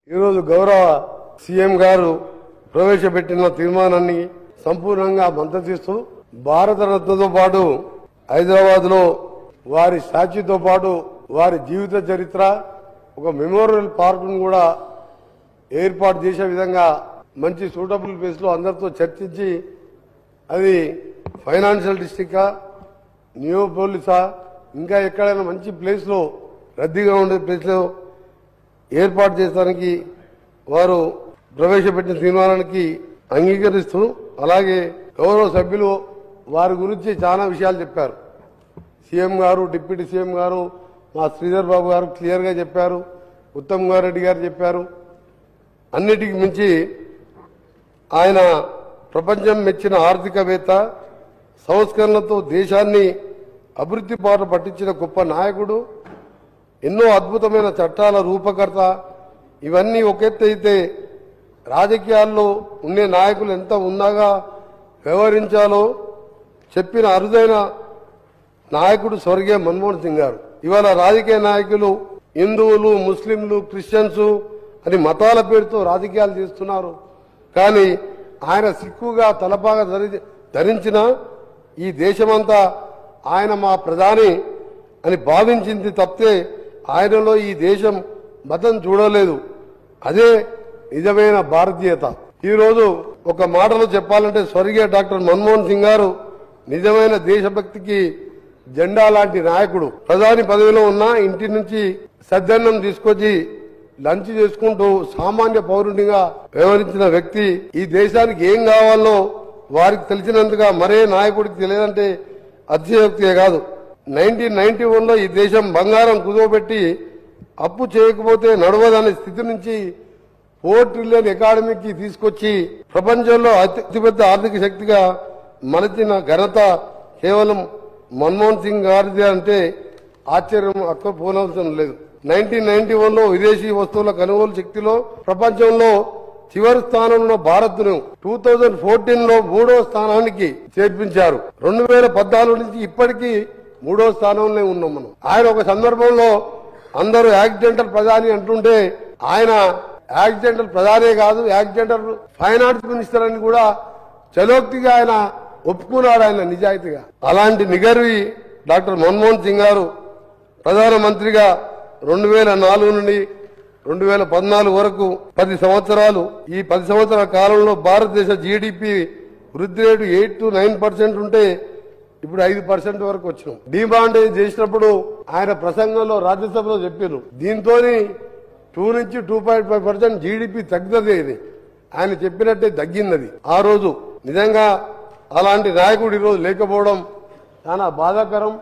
ఈరోజు గౌరవ సీఎం గారు ప్రవేశపెట్టిన తీర్మానాన్ని సంపూర్ణంగా మద్దతిస్తూ భారతరత్నతో పాటు హైదరాబాద్ లో వారి స్టాచ్యూతో పాటు వారి జీవిత చరిత్ర ఒక మెమోరియల్ పార్క్ ను కూడా ఏర్పాటు చేసే విధంగా మంచి సూటబుల్ ప్లేస్ లో అందరితో చర్చించి అది ఫైనాన్షియల్ డిస్ట్రిక్టా నియోపోలిసా ఇంకా ఎక్కడైనా మంచి ప్లేస్ లో రద్దీగా ఉండే ప్లేస్ లో ఏర్పాటు చేయడానికి వారు ప్రవేశపెట్టిన తీర్మానానికి అంగీకరిస్తూ అలాగే గౌరవ సభ్యులు వారి గురించి చాలా విషయాలు చెప్పారు. సీఎం గారు, డిప్యూటీ సీఎం గారు, మా శ్రీధర్ బాబు గారు క్లియర్ గా చెప్పారు, ఉత్తమ్ కుమార్ రెడ్డి గారు చెప్పారు. అన్నిటికి మించి ఆయన ప్రపంచం మెచ్చిన ఆర్థికవేత్త, సంస్కరణలతో దేశాన్ని అభివృద్ధి బాట పట్టించిన గొప్ప నాయకుడు, ఎన్నో అద్భుతమైన చట్టాల రూపకర్త. ఇవన్నీ ఒక ఎత్తు అయితే రాజకీయాల్లో ఉండే నాయకులు ఎంత ఉన్నాగా వ్యవహరించాలో చెప్పిన అరుదైన నాయకుడు స్వర్గీయ మన్మోహన్ సింగ్ గారు. ఇవాళ రాజకీయ నాయకులు హిందువులు, ముస్లింలు, క్రిస్టియన్స్ అని మతాల పేరుతో రాజకీయాలు చేస్తున్నారు. కానీ ఆయన సిక్కుగా తలపాగా ధరించిన ఈ దేశమంతా ఆయన మా ప్రధాని అని భావించింది తప్పితే ఆయనలో ఈ దేశం మతం చూడలేదు. అదే నిజమైన భారతీయత. ఈరోజు ఒక మాటలో చెప్పాలంటే స్వర్గీయ డాక్టర్ మన్మోహన్ సింగ్ గారు నిజమైన దేశభక్తికి జెండా లాంటి నాయకుడు. ప్రధాని పదవిలో ఉన్న ఇంటి నుంచి సద్దన్నం తీసుకొచ్చి లంచ్ చేసుకుంటూ సామాన్య పౌరునిగా వ్యవహరించిన వ్యక్తి. ఈ దేశానికి ఏం కావాలో వారికి తెలిసినంతగా మరే నాయకుడికి తెలియదంటే అతిశయోక్తియే కాదు. 1991లో ఈ దేశం బంగారం కుదవబెట్టి అప్పు చేయకపోతే నడవదనే స్థితి నుంచి 4 ట్రిలియన్ ఎకానమీకి తీసుకొచ్చి ప్రపంచంలో అతిపెద్ద ఆర్థిక శక్తిగా మలచిన ఘనత కేవలం మన్మోహన్ సింగ్ గారిది అంటే ఆశ్చర్యం పోనవసరం లేదు. 1991లో విదేశీ వస్తువుల కొనుగోలు శక్తిలో ప్రపంచంలో చివరి స్థానంలో భారత్ను 2014లో 3వ స్థానానికి చేర్పించారు. 2014 నుంచి ఇప్పటికీ 3వ స్థానంలో ఉన్నాం మనం. ఆయన ఒక సందర్భంలో అందరూ యాక్సిడెంటల్ ప్రధాని అంటుంటే ఆయన యాక్సిడెంటల్ ప్రధానే కాదు, యాక్సిడెంటల్ ఫైనాన్స్ మినిస్టర్ అని కూడా చలోక్తిగా ఆయన ఒప్పుకున్నాడు, ఆయన నిజాయితీగా. అలాంటి నిగర్వి డాక్టర్ మన్మోహన్ సింగ్ గారు ప్రధానమంత్రిగా 2004 నుండి 2014 వరకు 10 సంవత్సరాలు. ఈ 10 సంవత్సరాల కాలంలో భారతదేశ జీడీపీ వృద్ధి రేటు 8 to 9% ఉంటే ఇప్పుడు 5% వరకు వచ్చినాం. డిమాండేజ్ చేసినప్పుడు ఆయన ప్రసంగంలో రాజ్యసభలో చెప్పారు, దీంతో 2 నుంచి 2.5% జీడీపీ తగ్గుతుంది. ఇది ఆయన చెప్పినట్టే తగ్గింది ఆ రోజు. నిజంగా అలాంటి నాయకుడు ఈరోజు లేకపోవడం చాలా బాధాకరం.